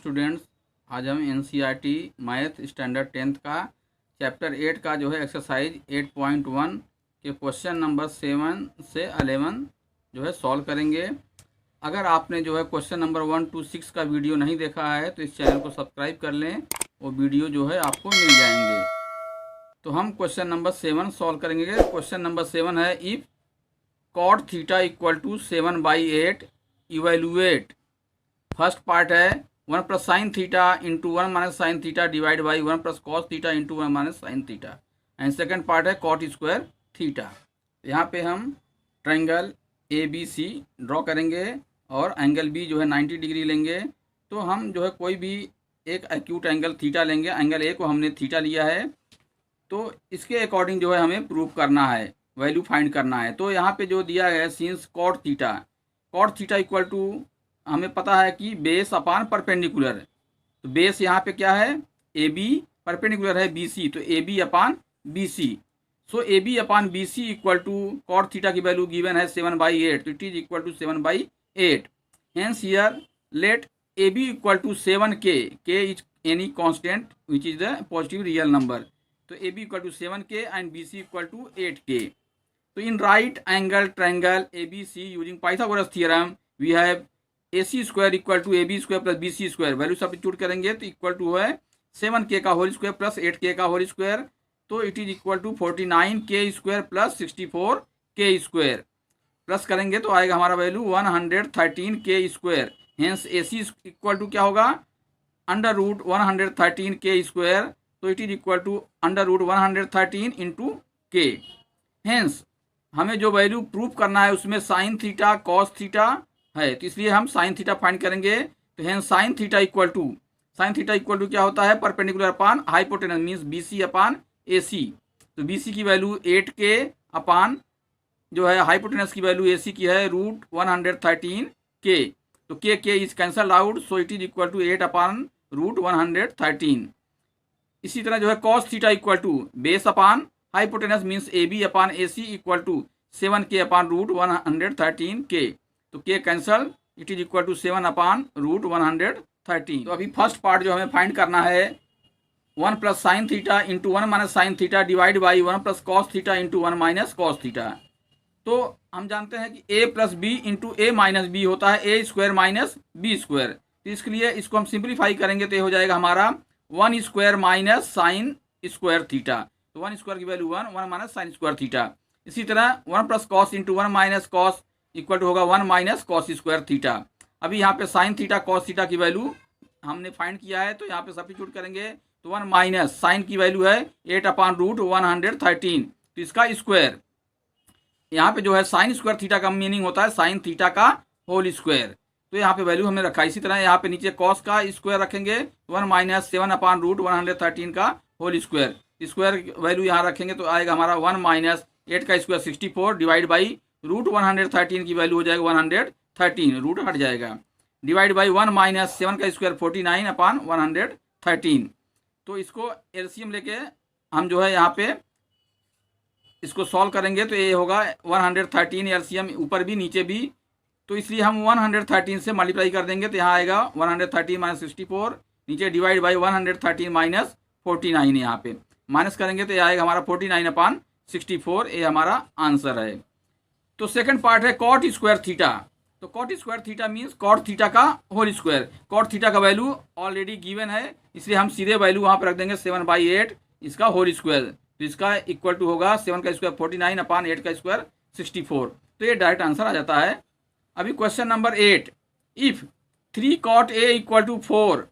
Students, आज हम NCERT math standard 10th का चैप्टर 8 का जो है एक्सरसाइज 8.1 के क्वेश्चन नंबर 7 से 11 जो है सॉल्व करेंगे। अगर आपने जो है क्वेश्चन नंबर 1 to 6 का वीडियो नहीं देखा है तो इस चैनल को सब्सक्राइब कर लें, वो वीडियो जो है आपको मिल जाएंगे। तो हम क्वेश्चन नंबर 7 सॉल्व करेंगे। क्वेश्चन नंबर 7 है, if cot theta equal to 7/8 evaluate. First part है 1 plus sine theta into 1 minus sine theta divide by 1 plus cos theta into 1 minus sine theta, and second part है cot square theta. यहाँ पे हम triangle ABC draw करेंगे और angle B जो है 90 degree लेंगे। तो हम जो है कोई भी एक एक्यूट एंगल थीटा लेंगे। एंगल A को हमने थीटा लिया है, तो इसके अकॉर्डिंग जो है हमें प्रूफ करना है, वैल्यू फाइंड करना है। तो यहाँ पे जो दिया गया है since cot theta equal to हमें पता है कि बेस अपान परपेंडिकुलर। तो बेस यहाँ पे क्या है AB, परपेंडिकुलर है BC, तो AB upon BC। So AB upon BC equal to cot theta की वैल्यू गिवन है 7/8, तो it is equal to 7/8। Hence here let AB equal to 7K, K is any constant which is the positive real number. तो AB equal to 7K and BC equal to 8K। तो in right angle triangle ABC using Pythagoras theorem we have AC square equal to AB square plus BC square. Value substitute करेंगे तो equal to है 7K का whole square plus 8K का whole square, तो it is equal to 49K square plus 64K square. Plus करेंगे तो आएगा हमारा value 113K square. Hence AC equal to क्या होगा अंडर रूट 113K स्क्वायर, तो it is equal to under root 113 into K। हेंस हमें जो वैल्यू प्रूफ करना है उसमें साइन थीटा कॉस थीटा है, तो इसलिए हम साइन थीटा फाइंड करेंगे। तो hence sine theta equal to क्या होता है perpendicular upon hypotenuse means BC upon AC। तो BC की वैल्यू 8K अपान जो है हाइपोटेनस की वैल्यू AC की है रूट 113K। तो K is cancel out, so it is equal to 8 upon root 113। इसी तरह जो है cos theta equal to base upon hypotenuse means AB upon AC equal to 7K upon root 113K। तो K cancel, it is equal to 7 upon root 113। तो अभी first part जो हमें find करना है 1 plus sine theta into 1 minus sine theta divide by 1 plus cos theta into 1 minus cos theta. तो हम जानते हैं कि A plus B into A minus B होता है A square minus B square. तो इसके लिए इसको हम सिंप्लीफाई करेंगे तो ये हो जाएगा हमारा 1 square minus sine square theta. तो 1 स्क्वायर की value 1 minus sine square theta. इसी तरह 1 plus cos into 1 minus cos equal to होगा 1 माइनस कॉस स्क्वायर थीटा। अभी यहाँ पे साइन थीटा कॉस थीटा की वैल्यू हमने फाइंड किया है, तो यहाँ पे सब्स्टिट्यूट करेंगे तो 1 माइनस साइन की वैल्यू है 8 अपान रूट 113, तो इसका स्क्वायर। यहाँ पे जो है साइन स्क्वायर थीटा का मीनिंग होता है साइन थीटा का होल स्क्वायर, तो यहाँ पे वैल्यू हमने रखा। इसी तरह यहाँ पे नीचे कॉस का स्क्वायर रखेंगे 1 माइनस 7 अपान रूट 113 का होल स्क्वायर। स्क्वायर वैल्यू यहाँ रखेंगे तो आएगा हमारा 1 माइनस 8 का स्क्वायर 64 डिवाइड बाई रूट 113 की वैल्यू हो जाएगा 113, रूट हट जाएगा, डिवाइड बाई 1 माइनस 7 का स्क्वायर 49 अपान 113। तो इसको एलसीएम लेके हम जो है यहाँ पे इसको सॉल्व करेंगे तो ये होगा 113 एलसीएम ऊपर भी नीचे भी, तो इसलिए हम 113 से मल्टीप्लाई कर देंगे तो यहाँ आएगा 113 माइनस 64, नीचे डिवाइड बाई 113 माइनस 49, यहाँ पे माइनस करेंगे तो ये आएगा हमारा 49 अपान 64, ये हमारा आंसर है। तो सेकंड पार्ट है कॉट स्क्वायर थीटा। तो cot square theta means cot theta का होल स्क्वायर। कॉट थीटा का वैल्यू ऑलरेडी गिवन है, इसलिए हम सीधे वैल्यू वहाँ पर रख देंगे 7/8 इसका होल स्क्वायर। तो इसका इक्वल टू होगा 7 का स्क्वायर 49 अपान 8 का स्क्वायर 64। तो ये डायरेक्ट आंसर आ जाता है। अभी question number 8, if 3 cot A equal to 4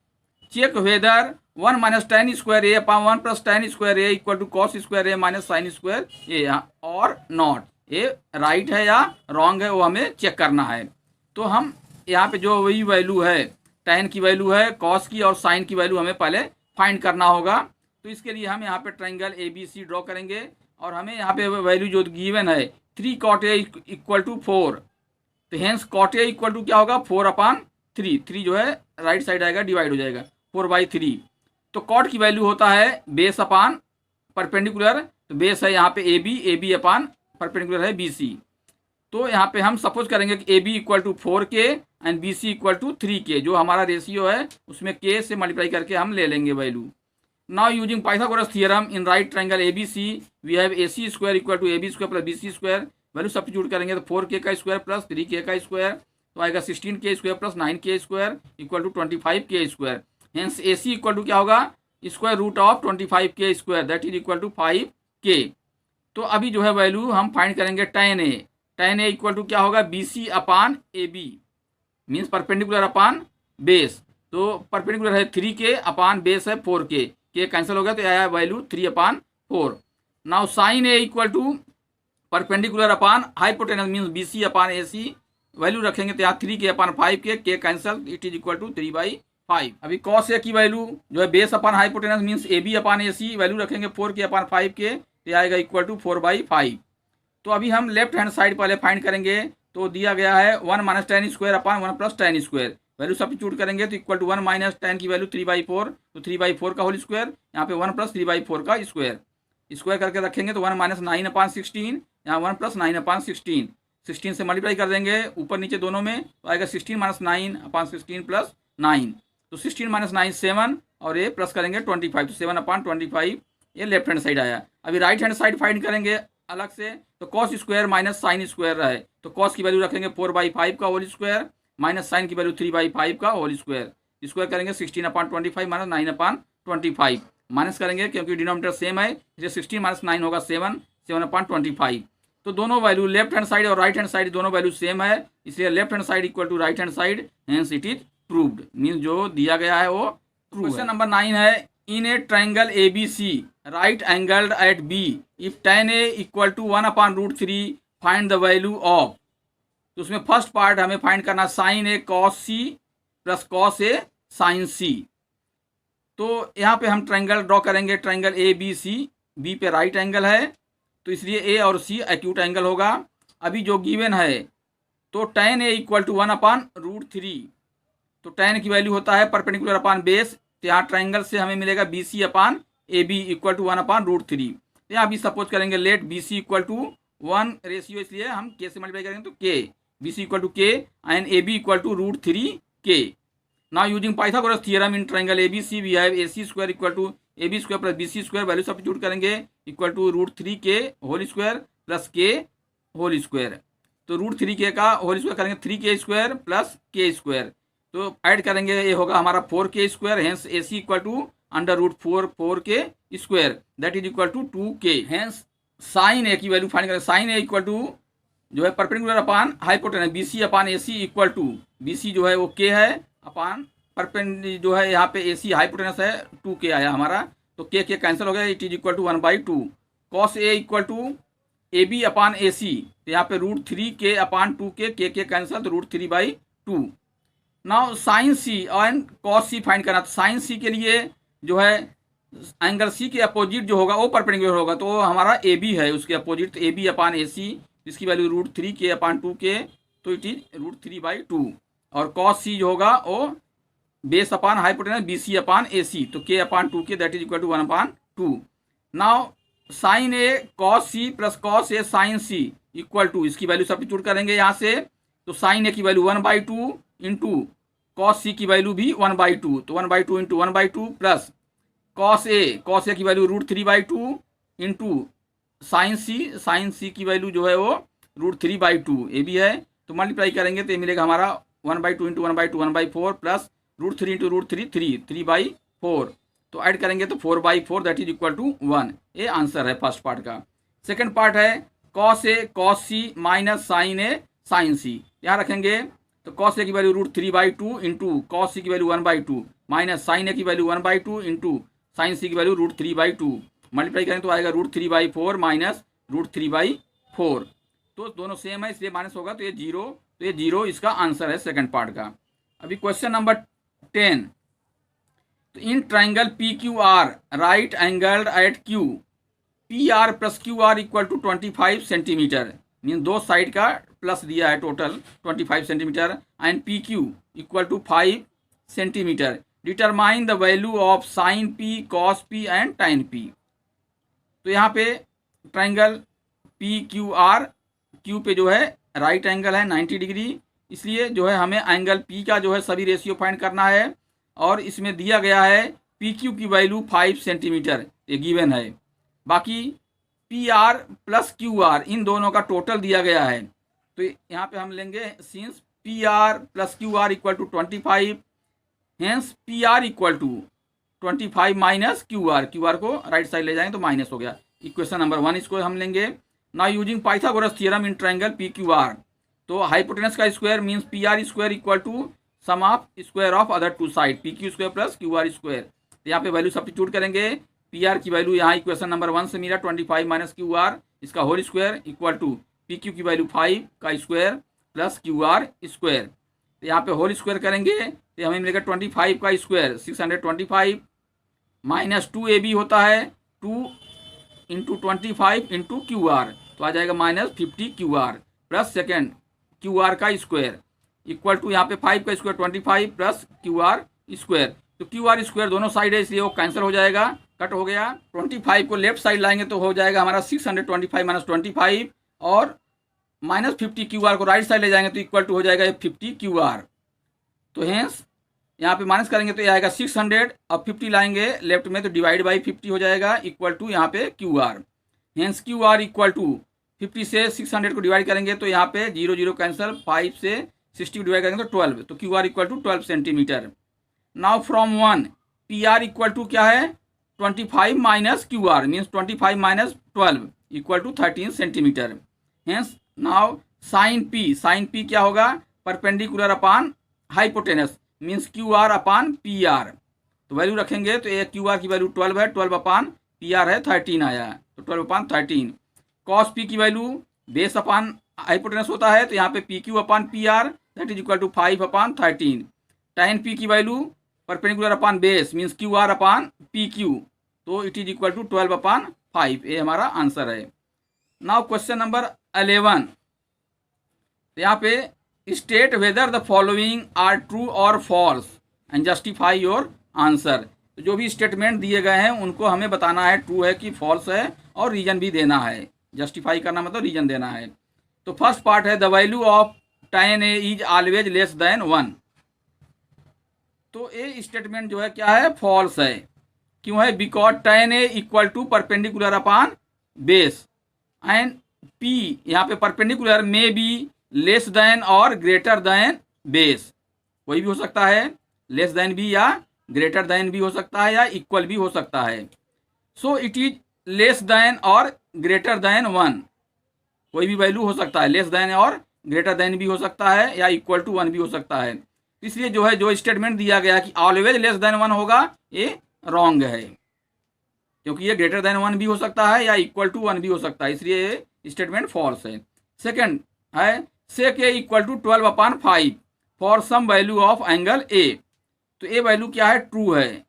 check whether 1 minus tan square A upon 1 plus tan square A equal to cos square A minus sine square A और not. ये right है या wrong है वो हमें चेक करना है। तो हम यहाँ पे जो वही वैल्यू है टेन की वैल्यू है, कॉस की और साइन की वैल्यू हमें पहले फाइंड करना होगा। तो इसके लिए हम यहाँ पे ट्रायंगल ABC ड्रॉ करेंगे और हमें यहाँ पे वैल्यू जो गिवन है 3 cot A इक्वल टू 4, तो hence cot A equal to क्या होगा 4 अपान 3 जो है राइट साइड आएगा डिवाइड हो जाएगा 4/3। तो कॉट की वैल्यू होता है बेस अपान परपेंडिकुलर, तो बेस है यहाँ पे AB अपान परपेंडिकुलर है BC। तो यहाँ पे हम सपोज करेंगे कि AB equal to 4K and B C equal to 3K। जो हमारा रेशियो है उसमें K से मल्टीप्लाई करके हम ले लेंगे value. Now using Pythagoras theorem in right triangle ABC we have AC square equal to AB square plus BC square. Value substitute करेंगे तो 4K का स्क्वायर प्लस 3K का स्क्वायर तो आएगा 16K square plus 9K square equal to 25K square. Hence AC equal to क्या होगा, square root of 25K square that is equal to 5K। तो अभी जो है वैल्यू हम फाइंड करेंगे tan A। tan A equal to क्या होगा, BC upon AB means perpendicular upon base. तो परपेंडिकुलर है 3K अपान बेस है 4K, K कैंसिल हो गया तो आया value 3/4। Now sine A equal to perpendicular upon hypotenuse means BC upon AC। Value रखेंगे तो यहाँ 3K upon 5K, K cancel, it is equal to 3/5। अभी कॉस A की वैल्यू जो है base upon hypotenuse means AB upon AC, value रखेंगे 4K अपान 5K तो आएगा इक्वल टू 4/5। तो अभी हम लेफ्ट हैंड साइड पहले फाइंड करेंगे। तो दिया गया है 1 minus tan square upon 1 plus tan square. Value substitute करेंगे तो इक्वल टू 1 माइनस tan की वैल्यू 3/4 तो 3/4 का होल स्क्वायर, यहाँ पे 1 प्लस 3/4 का स्क्वायर। स्क्वायर करके रखेंगे तो 1 माइनस 9/16, यहाँ 1 प्लस 9/16। 16 से मल्टीप्लाई कर देंगे ऊपर नीचे दोनों में तो आएगा 16 माइनस 9/16 प्लस 9। तो 16 माइनस 9 7 और ये प्लस करेंगे 25 तो 7/25 ये लेफ्ट हैंड साइड आया। अभी राइट हैंड साइड फाइंड करेंगे अलग से। तो cos square minus sine square है तो कॉस की वैल्यू रखेंगे 4/5 का होल स्क्वायर माइनस साइन की वैल्यू 3/5 का होल स्क्वायर। स्क्वायर करेंगे 16/25 माइनस 9/25 माइनस करेंगे क्योंकि डिनोमिनेटर सेम है इसलिए 16 माइनस 9 होगा 7/25। तो दोनों वैल्यू लेफ्ट हैंड साइड और राइट हैंड साइड दोनों वैल्यू सेम है इसलिए left hand side equal to right hand side, hence it is proved. Means जो दिया गया है वो ट्रू है। क्वेश्चन नंबर 9 है in a triangle ABC right angled at B if tan A equal to 1/√3 find the value of. तो उसमें first part हमें फाइंड करना sine A cos C plus cos A sine C। तो यहाँ पे हम triangle draw करेंगे, triangle ABC, B पे राइट एंगल है तो इसलिए A और C एक्यूट एंगल होगा। अभी जो गिवन है तो tan A इक्वल टू 1/√3 तो tan की वैल्यू होता है परपेंडिकुलर अपान बेस। तो यहाँ ट्रायंगल से हमें मिलेगा BC upon AB equal to 1/√3। तो यहाँ भी सपोज करेंगे let BC equal to 1 ratio इसलिए हम K से मल्टीप्लाई करेंगे तो K, BC equal to K and AB equal to √3K। Now using Pythagoras theorem in triangle ABC we have AC square equal to AB square plus BC square. Value substitute करेंगे equal to √3K whole square plus K whole square. तो √3K का whole square करेंगे 3K square plus K square. तो add करेंगे ये होगा हमारा 4K square, hence AC equal to √4K square that is equal to 2K। Hence sine A की value find करें। साइन A इक्वल टू जो है perpendicular upon hypotenuse BC upon AC equal to BC जो है वो K है upon perpendicular जो है यहाँ पे AC हाइपोटेनस है 2K आया हमारा तो K कैंसिल हो गया, it is equal to 1/2। Cos A equal to AB upon AC तो यहाँ पे √3K अपान 2K, K कैंसिल तो √3/2। Now sine C and cos C find करना। तो साइन C के लिए जो है एंगल C के अपोजिट जो होगा वो परपेंडिकुलर होगा तो हमारा AB है उसके अपोजिट तो AB अपान AC इसकी वैल्यू √3K अपान 2K तो इट इज √3/2। और कॉस C जो होगा वो base upon hypotenuse BC upon AC तो K upon 2K that is equal to 1/2। Now sine A cos C plus cos A sine C equal to इसकी value substitute करेंगे यहाँ से। तो साइन A की वैल्यू 1/2 इंटू कॉस C की value भी 1/2 तो 1/2 इंटू 1/2 प्लस कॉस A की वैल्यू √3/2 इंटू साइन C की वैल्यू जो है वो √3/2 ये भी है तो मल्टीप्लाई करेंगे तो ये मिलेगा हमारा 1/2 इंटू 1/2 1/4 प्लस √3 इंटू √3 3/4 तो ऐड करेंगे तो 4/4 दैट इज इक्वल टू 1। ये आंसर है फर्स्ट पार्ट का। सेकंड पार्ट है cos A cos C minus sine A sine C। यहाँ रखेंगे तो कॉस A की वैल्यू √3/2 इंटू कॉस C की वैल्यू 1/2 माइनस साइन A की वैल्यू 1/2 इंटू साइन C की वैल्यू √3/2 मल्टीप्लाई करेंगे तो आएगा √3/4 माइनस √3/4। तो दोनों सेम है इसलिए माइनस होगा तो ये जीरो इसका आंसर है सेकंड पार्ट का। अभी क्वेश्चन नंबर 10 तो in triangle PQR right angled at Q PR plus QR equal to 25 centimetre mean दो साइड का प्लस दिया है total 25 centimetre and PQ equal to 5 centimetre. Determine the value of sine P cos P and tan P। तो यहाँ पे triangle PQR Q पे जो है राइट एंगल है 90 डिग्री, इसलिए जो है हमें एंगल पी का जो है सभी रेशियो फाइंड करना है, और इसमें दिया गया है पी क्यू की वैल्यू 5 सेंटीमीटर, ये गिवन है। बाकी P R plus Q R इन दोनों का टोटल दिया गया है, तो यहाँ पे हम लेंगे since P R plus Q R equal to 25, hence P R equal to 25 minus Q R को राइट साइड ले जाएंगे तो माइनस हो गया। इक्वेशन नंबर 1 इसको हम लेंगे। Now using Pythagoras theorem in triangle P Q R, तो हाइपोटेनस का square means P R square equal to sum of square of other two side, P Q square plus Q R square. तो यहाँ पे value substitute करेंगे। P R की value यहाँ equation number 1 से मिला 25 माइनस क्यू आर, इसका whole square equal to P Q की वैल्यू 5 का square plus Q R square. तो यहाँ पे होल स्क्वायर करेंगे तो हमें मिलेगा 25 का स्क्वायर 625 माइनस 2ab होता है 2 इंटू 25 इंटू क्यू आर, तो आ जाएगा minus 50 Q R plus second Q R का स्क्वायर इक्वल टू यहाँ पे 5 का square 25 plus Q R square. तो क्यू आर स्क्वायर दोनों साइड है इसलिए वो कैंसिल हो जाएगा, कट हो गया। 25 को लेफ्ट साइड लाएंगे तो हो जाएगा हमारा 625 माइनस 25, और माइनस 50 क्यू आर को राइट साइड ले जाएंगे तो इक्वल टू हो जाएगा 50 क्यू आर। तो हेंस यहाँ पे माइनस करेंगे तो ये आएगा 600, अब 50 लाएंगे लेफ्ट में तो डिवाइड बाई 50 हो जाएगा इक्वल टू यहाँ पे Q R. Hence Q R equal to 50 से 600 को डिवाइड करेंगे तो यहाँ पे 0 0 कैंसिल, 5 से 60 को डिवाइड करेंगे तो 12, तो Q R equal to 12 centimetre. Now from 1 P R equal to क्या है 25 minus Q R means 25 minus 12 equal to 13 centimetre. Hence now sine P क्या होगा perpendicular upon hypotenuse means Q R upon P R, तो value रखेंगे तो ये Q R की value 12 है, 12 अपॉन पी आर है 13 आया, तो 12 अपॉन 13। कॉस पी की वैल्यू बेस अपॉन हाइपोटेनस होता है तो यहाँ पे P Q upon P R that is equal to 5 upon 13। Tan P की value perpendicular upon base means Q R upon P Q, तो it is equal to 12 upon 5, ये हमारा answer है। नाउ क्वेश्चन नंबर 11, तो यहाँ पे state whether the following are true और false and justify your answer. तो जो भी स्टेटमेंट दिए गए हैं उनको हमें बताना है ट्रू है कि फॉल्स है, और रीजन भी देना है। जस्टिफाई करना मतलब रीजन देना है। तो फर्स्ट पार्ट है the value of tan a is always less than 1। तो ये स्टेटमेंट जो है क्या है फॉल्स है। क्यों है? Because tan a equal to perpendicular upon base and p यहाँ पे परपेंडिकुलर में बी लेस देन और ग्रेटर देन बेस, कोई भी हो सकता है, लेस देन भी या ग्रेटर देन भी हो सकता है या इक्वल भी हो सकता है। सो इट इज लेस देन और ग्रेटर देन 1, कोई भी वैल्यू हो सकता है, लेस देन और ग्रेटर देन भी हो सकता है या इक्वल टू 1 भी हो सकता है। इसलिए जो है जो स्टेटमेंट दिया गया कि ऑलवेज लेस देन 1 होगा ये रॉन्ग है, क्योंकि ये ग्रेटर देन 1 भी हो सकता है या इक्वल टू 1 भी हो सकता है, इसलिए ये स्टेटमेंट फॉल्स है। सेकंड है sec a equal to 12 upon 5 for some value of angle a। तो ये वैल्यू क्या है? ट्रू है,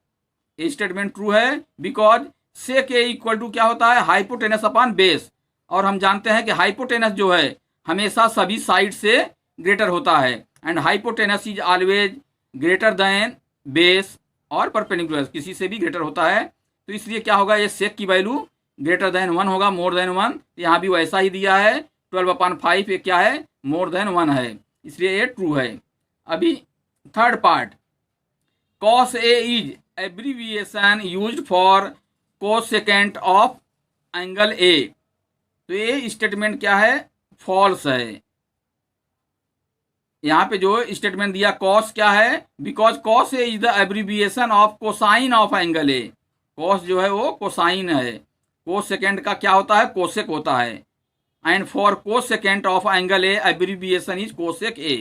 ये स्टेटमेंट ट्रू है because sec a equal to क्या होता है हाइपोटेनस अपॉन बेस, और हम जानते हैं कि हाइपोटेनस जो है हमेशा सभी साइड से ग्रेटर होता है and hypotenuse is always greater than base और परपेंडिकुलर किसी से भी ग्रेटर होता है। तो इसलिए क्या होगा, ये sec की वैल्यू ग्रेटर देन 1 होगा, मोर देन 1। यहाँ भी वैसा ही दिया है 12 अपॉन 5 ये क्या है मोर देन 1 है, इसलिए ये ट्रू है। अभी third part cos a is abbreviation used for cosecant of angle a। तो ये स्टेटमेंट क्या है फॉल्स है। यहाँ पे जो स्टेटमेंट दिया cos क्या है, because cos a is the abbreviation of cosine of angle a। cos जो है वो कोसाइन है, कोसेकेंट का क्या होता है कोसेक होता है, and for cosecant of angle A abbreviation is cosec ए।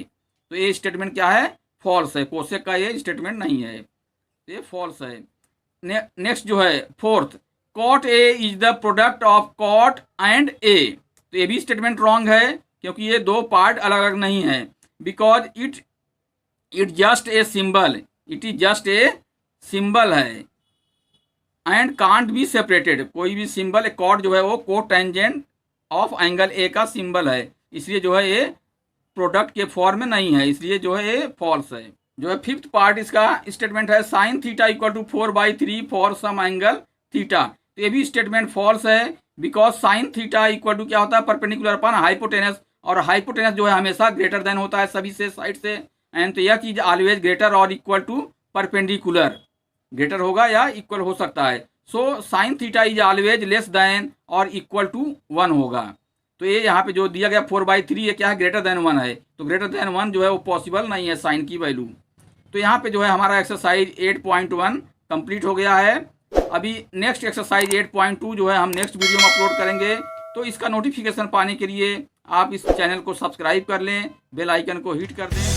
तो ये स्टेटमेंट क्या है फॉल्स है, कोसेक का ये स्टेटमेंट नहीं है, ये फॉल्स है। नेक्स्ट जो है fourth cot A is the product of cot and A. तो ये भी स्टेटमेंट रॉन्ग है क्योंकि ये दो पार्ट अलग अलग नहीं है, because it just a symbol, it is just a symbol है एंड कांट बी सेपरेटेड। कोई भी सिंबल कॉट जो है वो कोटेंजेंट ऑफ एंगल ए का सिंबल है, इसलिए जो है ये प्रोडक्ट के फॉर्म में नहीं है, इसलिए जो है ये फॉल्स है। जो है फिफ्थ पार्ट इसका स्टेटमेंट है sine theta equal to 4/3 for some angle theta. तो ये भी स्टेटमेंट फॉल्स है because sine theta equal to क्या होता है परपेंडिकुलर अपॉन हाइपोटेनस और हाइपोटेनस जो है हमेशा ग्रेटर देन होता है सभी से साइड से, एंड तो यह चीज ऑलवेज ग्रेटर और इक्वल टू परपेंडिकुलर, ग्रेटर होगा या इक्वल हो सकता है। So sine theta is always less than और इक्वल टू 1 होगा। तो ये यहाँ पे जो दिया गया 4/3 ये क्या है, ग्रेटर देन 1 है, तो ग्रेटर देन 1 जो है वो पॉसिबल नहीं है साइन की वैल्यू। तो यहाँ पे जो है हमारा एक्सरसाइज 8.1 कंप्लीट हो गया है। अभी नेक्स्ट एक्सरसाइज 8.2 जो है हम नेक्स्ट वीडियो में अपलोड करेंगे। तो इसका नोटिफिकेशन पाने के लिए आप इस चैनल को सब्सक्राइब कर लें, बेल आइकन को हिट कर दें।